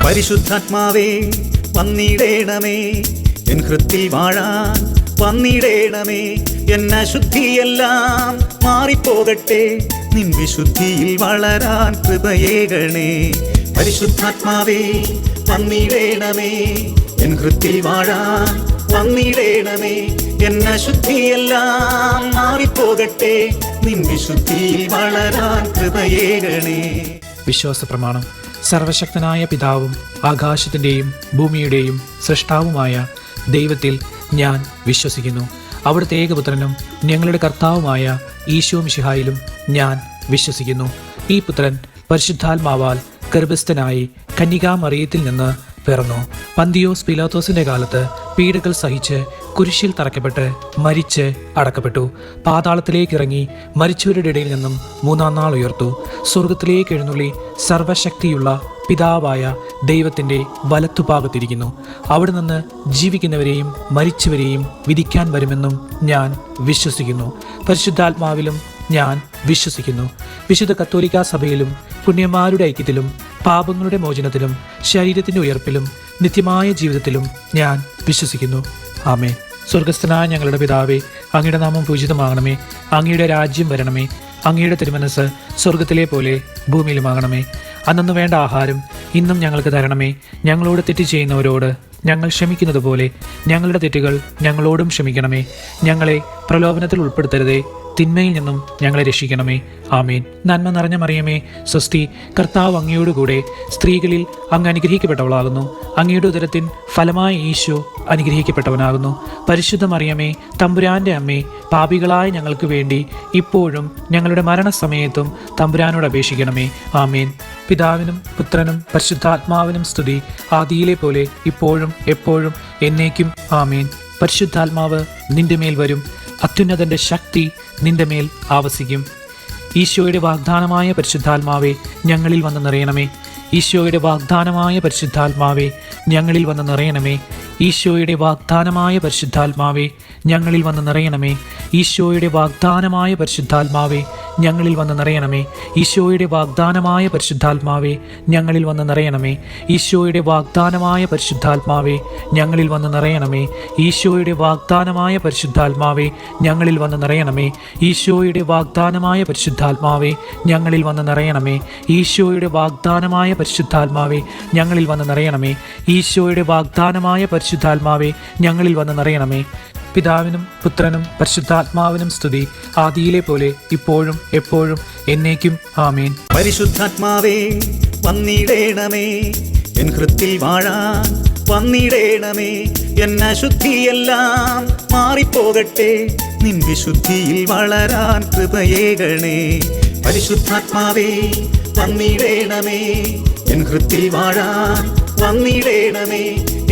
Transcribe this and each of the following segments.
പരിശുദ്ധാത്മാവേ വന്നിടേണമേ, N ഹൃത്തിൽ വാഴാൻ വന്നിടേണമേ. N അശുദ്ധിയെല്ലാം മാറിപ്പോകട്ടെ, നിൻ വിശുദ്ധിയിൽ വളരാൻ കൃപയേകണേ. പരിശുദ്ധാത്മാവേ വന്നിടേണമേ, എൻ ഹൃത്തിൽ വാഴാൻ വന്നിടേണമേ. എൻ അശുദ്ധിയെല്ലാം മാറിപ്പോകട്ടെ, നിൻ വിശുദ്ധിയിൽ വളരാൻ കൃപയേകണേ. വിശ്വാസ പ്രമാണം. സർവശക്തനായ പിതാവും ആകാശത്തിൻ്റെയും ഭൂമിയുടെയും സൃഷ്ടാവുമായ ദൈവത്തിൽ ഞാൻ വിശ്വസിക്കുന്നു. അവിടുത്തെ ഏകപുത്രനും ഞങ്ങളുടെ കർത്താവുമായ ഈശോ മിശിഹായിലും ഞാൻ വിശ്വസിക്കുന്നു. ഈ പുത്രൻ പരിശുദ്ധാത്മാവാൽ ഗർഭസ്ഥനായി കന്യകാമറിയത്തിൽ നിന്ന് പിറന്നു. പന്തിയോസ് പീലാത്തോസിന്റെ കാലത്ത് പീഡകൾ സഹിച്ച് കുരിശിൽ തറയ്ക്കപ്പെട്ട് മരിച്ച് അടക്കപ്പെട്ടു. പാതാളത്തിലേക്ക് ഇറങ്ങി മരിച്ചവരുടെ ഇടയിൽ നിന്നും മൂന്നാം നാൾ ഉയർത്തു. സ്വർഗത്തിലേക്ക് എഴുന്നള്ളി സർവശക്തിയുള്ള പിതാവായ ദൈവത്തിൻ്റെ വലത്തുഭാഗത്തിരിക്കുന്നു. അവിടെ നിന്ന് ജീവിക്കുന്നവരെയും മരിച്ചവരെയും വിധിക്കാൻ വരുമെന്നും ഞാൻ വിശ്വസിക്കുന്നു. പരിശുദ്ധാത്മാവിലും ഞാൻ വിശ്വസിക്കുന്നു. വിശുദ്ധ കത്തോലിക്കാ സഭയിലും പുണ്യന്മാരുടെ ഐക്യത്തിലും പാപങ്ങളുടെ മോചനത്തിലും ശരീരത്തിൻ്റെ ഉയർപ്പിലും നിത്യമായ ജീവിതത്തിലും ഞാൻ വിശ്വസിക്കുന്നു. ആമേൻ. സ്വർഗസ്ഥനായ ഞങ്ങളുടെ പിതാവേ, അങ്ങയുടെ നാമം പൂജിതമാകണമേ. അങ്ങയുടെ രാജ്യം വരണമേ. അങ്ങയുടെ തിരുമനസ്സ് സ്വർഗത്തിലെ പോലെ ഭൂമിയിലുമാകണമേ. അന്നു വേണ്ട ആഹാരം ഇന്നും ഞങ്ങൾക്ക് തരണമേ. ഞങ്ങളോട് തെറ്റ് ചെയ്യുന്നവരോട് ഞങ്ങൾ ക്ഷമിക്കുന്നത് പോലെ ഞങ്ങളുടെ തെറ്റുകൾ ഞങ്ങളോടും ക്ഷമിക്കണമേ. ഞങ്ങളെ പ്രലോഭനത്തിൽ ഉൾപ്പെടുത്തരുതേ, തിന്മയിൽ നിന്നും ഞങ്ങളെ രക്ഷിക്കണമേ. ആമേൻ. നന്മ നിറഞ്ഞ മറിയമേ, സ്വസ്തി, കർത്താവ് അങ്ങയോടുകൂടെ സ്ത്രീകളിൽ അങ്ങ് അനുഗ്രഹിക്കപ്പെട്ടവളാകുന്നു. അങ്ങയുടെ ഉദരത്തിൻ ഫലമായ ഈശോ അനുഗ്രഹിക്കപ്പെട്ടവനാകുന്നു. പരിശുദ്ധ മറിയമേ, തമ്പുരാന്റെ അമ്മേ, പാപികളായ ഞങ്ങൾക്ക് വേണ്ടി ഇപ്പോഴും ഞങ്ങളുടെ മരണസമയത്തും തമ്പുരാനോട് അപേക്ഷിക്കണമേ. ആമേൻ. പിതാവിനും പുത്രനും പരിശുദ്ധാത്മാവിനും സ്തുതി, ആദിയിലെ പോലെ ഇപ്പോഴും എപ്പോഴും എന്നേക്കും. ആമേൻ. പരിശുദ്ധാത്മാവ് നിന്റെ മേൽ വരും. അത്യുന്നതന്റെ ശക്തി നിന്റെ മേൽ ആവസിക്കും. ഈശോയുടെ വാഗ്ദാനമായ പരിശുദ്ധാത്മാവേ, ഞങ്ങളിൽ വന്ന് നിറയണമേ. ഈശോയുടെ വാഗ്ദാനമായ പരിശുദ്ധാത്മാവേ, ഞങ്ങളിൽ വന്ന് നിറയണമേ. ഈശോയുടെ വാഗ്ദാനമായ പരിശുദ്ധാത്മാവേ, ഞങ്ങളിൽ വന്ന് നിറയണമേ. ഈശോയുടെ വാഗ്ദാനമായ പരിശുദ്ധാത്മാവേ, ഞങ്ങളിൽ വന്ന് നിറയണമേ. ഈശോയുടെ വാഗ്ദാനമായ പരിശുദ്ധാത്മാവേ, ഞങ്ങളിൽ വന്ന് നിറയണമേ. ഈശോയുടെ വാഗ്ദാനമായ പരിശുദ്ധാത്മാവേ, ഞങ്ങളിൽ വന്ന് നിറയണമേ. ഈശോയുടെ വാഗ്ദാനമായ പരിശുദ്ധാത്മാവേ, ഞങ്ങളിൽ വന്ന് നിറയണമേ. ഈശോയുടെ വാഗ്ദാനമായ പരിശുദ്ധാത്മാവേ, ഞങ്ങളിൽ വന്ന് നിറയണമേ. ഈശോയുടെ വാഗ്ദാനമായ പരിശുദ്ധാത്മാവേ, ഞങ്ങളിൽ വന്ന് നിറയണമേ. ഈശോയുടെ വാഗ്ദാനമായ പരിശുദ്ധാത്മാവേ, ഞങ്ങളിൽ വന്ന് നിറയണമേ. പിതാവിനും പുത്രനും പരിശുദ്ധാത്മാവിനും സ്തുതി, ആദിയിലെ പോലെ ഇപ്പോഴും എപ്പോഴും എന്നേക്കും. ആമേൻ. പരിശുദ്ധാത്മാവേ വന്നിടേണമേ, എൻ ഹൃത്തിൽ വാഴാൻ വന്നിടേണമേ. എൻ അശുദ്ധിയെല്ലാം മാറിപ്പോകട്ടെ, നിൻ വിശുദ്ധിയിൽ വളരാൻ കൃപയേകണേ. പരിശുദ്ധാത്മാവേ വന്നിടേണമേ, എൻ ഹൃത്തിൽ വാഴാൻ വന്നിടേണമേ.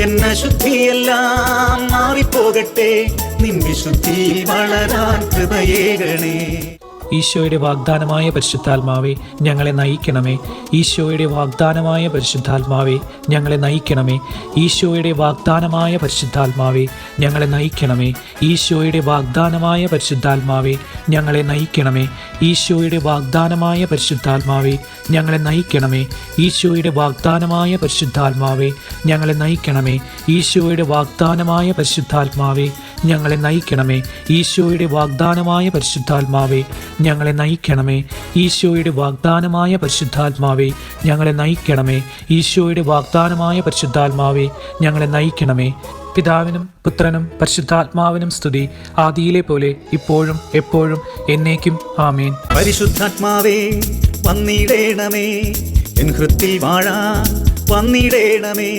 എൻ അശുദ്ധിയെല്ലാം മാറിപ്പോകട്ടെ, നിൻ വിശുദ്ധിയിൽ വളരാൻ കൃപയേകണേ. ഈശോയുടെ വാഗ്ദാനമായ പരിശുദ്ധാത്മാവേ, ഞങ്ങളെ നയിക്കണമേ. ഈശോയുടെ വാഗ്ദാനമായ പരിശുദ്ധാത്മാവേ, ഞങ്ങളെ നയിക്കണമേ. ഈശോയുടെ വാഗ്ദാനമായ പരിശുദ്ധാത്മാവേ, ഞങ്ങളെ നയിക്കണമേ. ഈശോയുടെ വാഗ്ദാനമായ പരിശുദ്ധാത്മാവേ, ഞങ്ങളെ നയിക്കണമേ. ഈശോയുടെ വാഗ്ദാനമായ പരിശുദ്ധാത്മാവേ, ഞങ്ങളെ നയിക്കണമേ. ഈശോയുടെ വാഗ്ദാനമായ പരിശുദ്ധാത്മാവേ, ഞങ്ങളെ നയിക്കണമേ. ഈശോയുടെ വാഗ്ദാനമായ പരിശുദ്ധാത്മാവേ, ഞങ്ങളെ നയിക്കണമേ. ഈശോയുടെ വാഗ്ദാനമായ പരിശുദ്ധാത്മാവേ, ഞങ്ങളെ നയിക്കണമേ. ഈശോയുടെ വാഗ്ദാനമായ പരിശുദ്ധാത്മാവേ, ഞങ്ങളെ നയിക്കണമേ. ഈശോയുടെ വാഗ്ദാനമായ പരിശുദ്ധാത്മാവേ, ഞങ്ങളെ നയിക്കണമേ. പിതാവിനും പുത്രനും പരിശുദ്ധാത്മാവിനും സ്തുതി, ആദിയിലെ പോലെ ഇപ്പോഴും എപ്പോഴും എന്നേക്കും. ആമേൻ. പരിശുദ്ധാത്മാവേ വന്നിടേണമേ, എൻ ഹൃത്തിൽ വാഴാൻ വന്നിടേണമേ.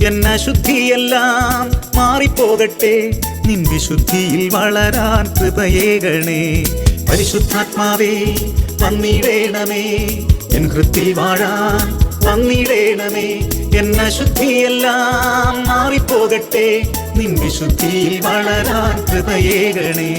എൻ അശുദ്ധിയെല്ലാം മാറിപ്പോകട്ടെ, നിൻ വിശുദ്ധിയിൽ വളരാൻ കൃപയേകണേ. പരിശുദ്ധാത്മാവേ വന്നിടേണമേ, എൻ ഹൃത്തിൽ വാഴാൻ വന്നിടേണമേ. എൻ അശുദ്ധിയെല്ലാം മാറിപ്പോകട്ടെ, നിൻ വിശുദ്ധിയിൽ വളരാൻ കൃപയേകണേ.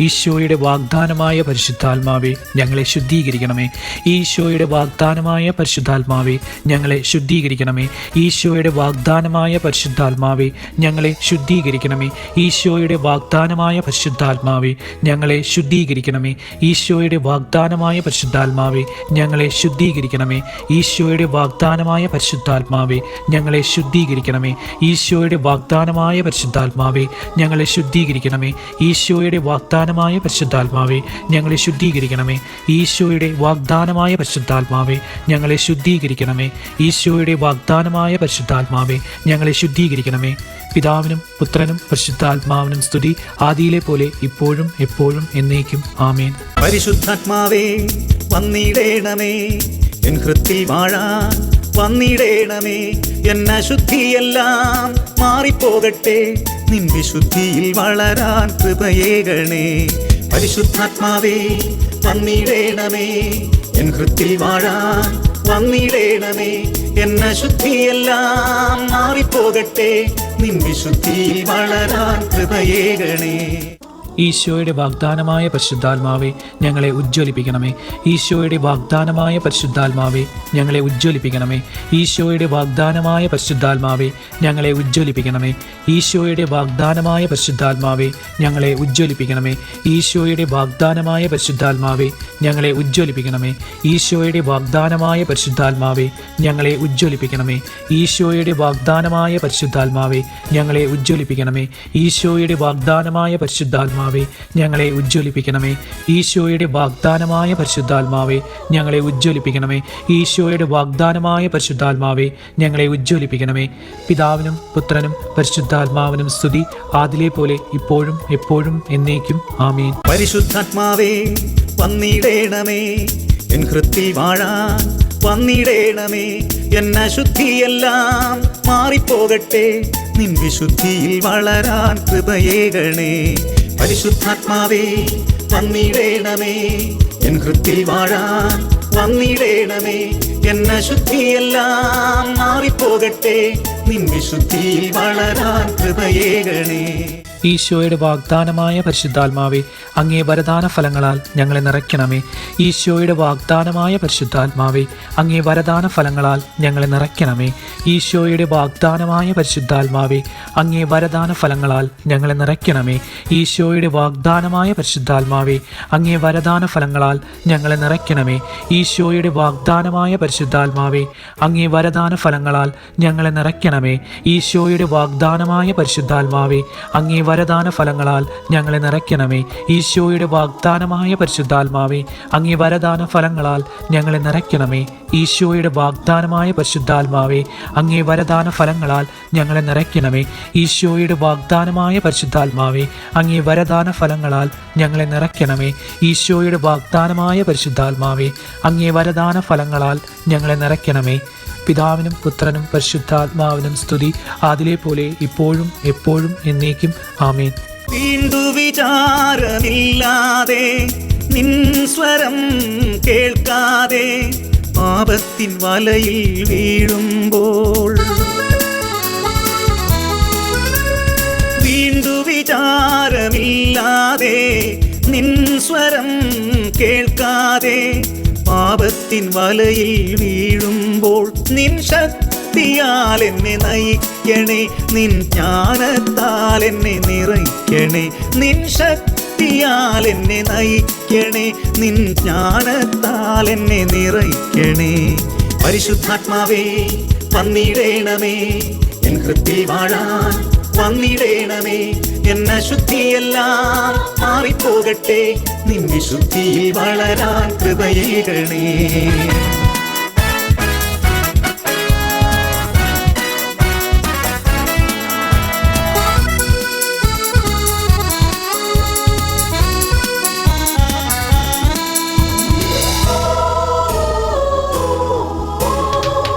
ഈശോയുടെ വാഗ്ദാനമായ പരിശുദ്ധാത്മാവെ ഞങ്ങളെ ശുദ്ധീകരിക്കണമേ. ഈശോയുടെ വാഗ്ദാനമായ പരിശുദ്ധാത്മാവെ ഞങ്ങളെ ശുദ്ധീകരിക്കണമേ. ഈശോയുടെ വാഗ്ദാനമായ പരിശുദ്ധാത്മാവെ ഞങ്ങളെ ശുദ്ധീകരിക്കണമേ. ഈശോയുടെ വാഗ്ദാനമായ പരിശുദ്ധാത്മാവെ ഞങ്ങളെ ശുദ്ധീകരിക്കണമേ. ഈശോയുടെ വാഗ്ദാനമായ പരിശുദ്ധാത്മാവെ ഞങ്ങളെ ശുദ്ധീകരിക്കണമേ. ഈശോയുടെ വാഗ്ദാനമായ പരിശുദ്ധാത്മാവെ ഞങ്ങളെ ശുദ്ധീകരിക്കണമേ. ഈശോയുടെ വാഗ്ദാനമായ പരിശുദ്ധാത്മാവെ ഞങ്ങളെ ശുദ്ധീകരിക്കണമേ. ഈശോയുടെ വാഗ്ദാനമായ പരിശുദ്ധാത്മാവെ ഞങ്ങളെ ശുദ്ധീകരിക്കണമേ. ഈശോയുടെ വാഗ്ദാനമായ പരിശുദ്ധാത്മാവെ ഞങ്ങളെ ശുദ്ധീകരിക്കണമേ. ഈശോയുടെ വാഗ്ദാനമായ പരിശുദ്ധാത്മാവെ ഞങ്ങളെ ശുദ്ധീകരിക്കണമേ. പിതാവിനും പുത്രനും പരിശുദ്ധാത്മാവിനും സ്തുതി, ആദിയിലെ പോലെ ഇപ്പോഴും എപ്പോഴും എന്നേക്കും. ആമേൻ. പരിശുദ്ധാത്മാവേ വന്നിടേണമേ, എൻ ഹൃത്തിൽ വാഴാൻ വന്നിടേണമേ. എൻ അശുദ്ധിയെല്ലാം മാറിപ്പോകട്ടെ, നിൻ വിശുദ്ധിയിൽ വളരാൻ കൃപയേകണേ. പരിശുദ്ധാത്മാവേ വന്നിടേണമേ, എൻ ഹൃത്തിൽ വാഴാൻ വന്നിടേണമേ. എൻ അശുദ്ധിയെല്ലാം മാറിപ്പോകട്ടെ, നിൻ വിശുദ്ധിയിൽ വളരാൻ കൃപയേകണേ. ഈശോയുടെ വാഗ്ദാനമായ പരിശുദ്ധാത്മാവെ ഞങ്ങളെ ഉജ്ജ്വലിപ്പിക്കണമേ. ഈശോയുടെ വാഗ്ദാനമായ പരിശുദ്ധാത്മാവെ ഞങ്ങളെ ഉജ്ജ്വലിപ്പിക്കണമേ. ഈശോയുടെ വാഗ്ദാനമായ പരിശുദ്ധാത്മാവെ ഞങ്ങളെ ഉജ്ജ്വലിപ്പിക്കണമേ. ഈശോയുടെ വാഗ്ദാനമായ പരിശുദ്ധാത്മാവെ ഞങ്ങളെ ഉജ്ജ്വലിപ്പിക്കണമേ. ഈശോയുടെ വാഗ്ദാനമായ പരിശുദ്ധാത്മാവെ ഞങ്ങളെ ഉജ്ജ്വലിപ്പിക്കണമേ. ഈശോയുടെ വാഗ്ദാനമായ പരിശുദ്ധാത്മാവെ ഞങ്ങളെ ഉജ്ജ്വലിപ്പിക്കണമേ. ഈശോയുടെ വാഗ്ദാനമായ പരിശുദ്ധാത്മാവെ ഞങ്ങളെ ഉജ്ജ്വലിപ്പിക്കണമേ. ഈശോയുടെ വാഗ്ദാനമായ പരിശുദ്ധാത്മാവെ ഞങ്ങളെ ഉജ്ജ്വലിപ്പിക്കണമേ. ഈശോയുടെ വാഗ്ദാനമായ പരിശുദ്ധാത്മാവെ ഞങ്ങളെ ഉജ്ജ്വലിപ്പിക്കണമേ. ഈശോയുടെ വാഗ്ദാനമായ പരിശുദ്ധാത്മാവെ ഞങ്ങളെ ഉജ്ജ്വലിപ്പിക്കണമേ. പിതാവിനും പുത്രനും പരിശുദ്ധാത്മാവിനും സ്തുതി, ആദിയിലെ പോലെ ഇപ്പോഴും എപ്പോഴും എന്നേക്കും. ആമേൻ. പരിശുദ്ധാത്മാവേ വന്നിടേണമേ, എൻ ഹൃത്തിൽ വാഴാൻ വന്നിടേണമേ. എൻ അശുദ്ധിയെല്ലാം മാറിപ്പോകട്ടെ, നിൻ വിശുദ്ധിയിൽ വളരാൻ കൃപയേകണേ. പരിശുദ്ധാത്മാവേ വന്നിടേണമേ, എൻ ഹൃത്തിൽ വാഴാൻ വന്നിടേണമേ. എൻ അശുദ്ധിയെല്ലാം മാറിപ്പോകട്ടെ, നിൻ വിശുദ്ധിയിൽ വളരാൻ കൃപയേകണേ. ഈശോയുടെ വാഗ്ദാനമായ പരിശുദ്ധാത്മാവെ അങ്ങേ വരദാന ഫലങ്ങളാൽ ഞങ്ങളെ നിറയ്ക്കണമേ. ഈശോയുടെ വാഗ്ദാനമായ പരിശുദ്ധാത്മാവെ അങ്ങേ വരദാന ഫലങ്ങളാൽ ഞങ്ങളെ നിറയ്ക്കണമേ. ഈശോയുടെ വാഗ്ദാനമായ പരിശുദ്ധാത്മാവെ അങ്ങേ വരദാന ഫലങ്ങളാൽ ഞങ്ങളെ നിറയ്ക്കണമേ. ഈശോയുടെ വാഗ്ദാനമായ പരിശുദ്ധാത്മാവെ അങ്ങേ വരദാന ഫലങ്ങളാൽ ഞങ്ങളെ നിറയ്ക്കണമേ. ഈശോയുടെ വാഗ്ദാനമായ പരിശുദ്ധാത്മാവെ അങ്ങേ വരദാന ഫലങ്ങളാൽ ഞങ്ങളെ നിറയ്ക്കണമേ. ഈശോയുടെ വാഗ്ദാനമായ പരിശുദ്ധാത്മാവെ അങ്ങേ വരദാന ഫലങ്ങളാൽ ഞങ്ങളെ നിറയ്ക്കണമേ. ഈശോയുടെ വാഗ്ദാനമായ പരിശുദ്ധാത്മാവെ അങ്ങേ വരദാന ഫലങ്ങളാൽ ഞങ്ങളെ നിറയ്ക്കണമേ. ഈശോയുടെ വാഗ്ദാനമായ പരിശുദ്ധാത്മാവെ അങ്ങേ വരദാന ഫലങ്ങളാൽ ഞങ്ങളെ നിറയ്ക്കണമേ. ഈശോയുടെ വാഗ്ദാനമായ പരിശുദ്ധാത്മാവെ അങ്ങേ വരദാന ഫലങ്ങളാൽ ഞങ്ങളെ നിറയ്ക്കണമേ. ഈശോയുടെ വാഗ്ദാനമായ പരിശുദ്ധാത്മാവെ അങ്ങേ വരദാന ഫലങ്ങളാൽ ഞങ്ങളെ നിറയ്ക്കണമേ. പിതാവിനും പുത്രനും പരിശുദ്ധാത്മാവിനും സ്തുതി, ആദിയിലെ പോലെ ഇപ്പോഴും എപ്പോഴും എന്നേക്കും. ആമേൻ. വീണ്ടു വിചാരമില്ലാതെ നിൻ സ്വരം കേൾക്കാതെ പാപത്തിൻ വലയിൽ വീഴുമ്പോൾ, വീണ്ടു വിചാരമില്ലാതെ നിൻ സ്വരം കേൾക്കാതെ പാപത്തിൻ വലയിൽ വീഴുമ്പോൾ, നിൻ ശക്തിയാൽ എന്നെ നയിക്കണേ, നിൻ ജ്ഞാനത്താൽ എന്നെ നിറയ്ക്കണേ. നിൻ ശക്തിയാൽ എന്നെ നയിക്കണേ, നിൻ ജ്ഞാനത്താൽ എന്നെ നിറയ്ക്കണേ. പരിശുദ്ധാത്മാവേ വന്നിടേണമേ, എൻ ഹൃത്തിൽ വാഴാൻ വന്നിടേണമേ. എൻ അശുദ്ധിയെല്ലാം മാറിപ്പോകട്ടെ, നിൻ വിശുദ്ധിയിൽ വളരാൻ കൃപയേകണേ.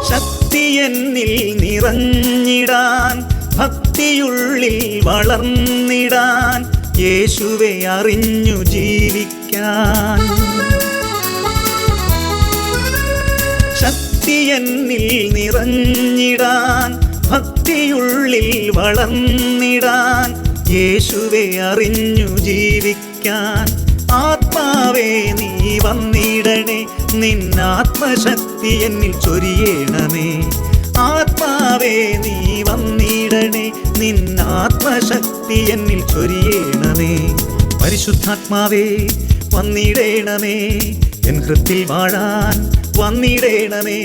ശക്തി എന്നിൽ നിറഞ്ഞിടാൻ, ഭക്തിയുള്ളിൽ വളർന്നിടാൻ, യേശുവെ അറിഞ്ഞു ജീവിക്കാൻ. ശക്തി എന്നിൽ നിറഞ്ഞിടാൻ, ഭക്തിയുള്ളിൽ വളർന്നിടാൻ, യേശുവെ അറിഞ്ഞു ജീവിക്കാൻ. ആത്മാവേ നീ വന്നിടണേ, നിന്നാത്മശക്തി എന്നിൽ ചൊരിയണമേ. ആത്മാവേ നീ വന്നിടണേ, നിന്നാത്മശക്തി എന്നിൽ ചൊരിയണമേ. പരിശുദ്ധാത്മാവേ വന്നിടേണമേ, എൻ ഹൃത്തിൽ വാഴാൻ വന്നിടേണമേ.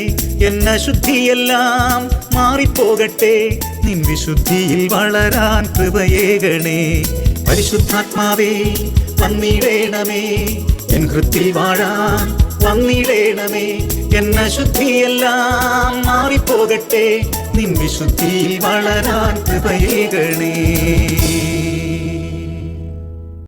എൻ അശുദ്ധിയെല്ലാം മാറിപ്പോകട്ടെ, നിൻ വിശുദ്ധിയിൽ വളരാൻ കൃപയേകണേ. പരിശുദ്ധാത്മാവേ വന്നിടേണമേ, എൻ ഹൃത്തിൽ വാഴാൻ വന്നിടേണമേ. എൻ അശുദ്ധിയെല്ലാം മാറിപ്പോകട്ടെ, നിൻ വിശുദ്ധിയിൽ വളരാൻ കൃപയേകണേ.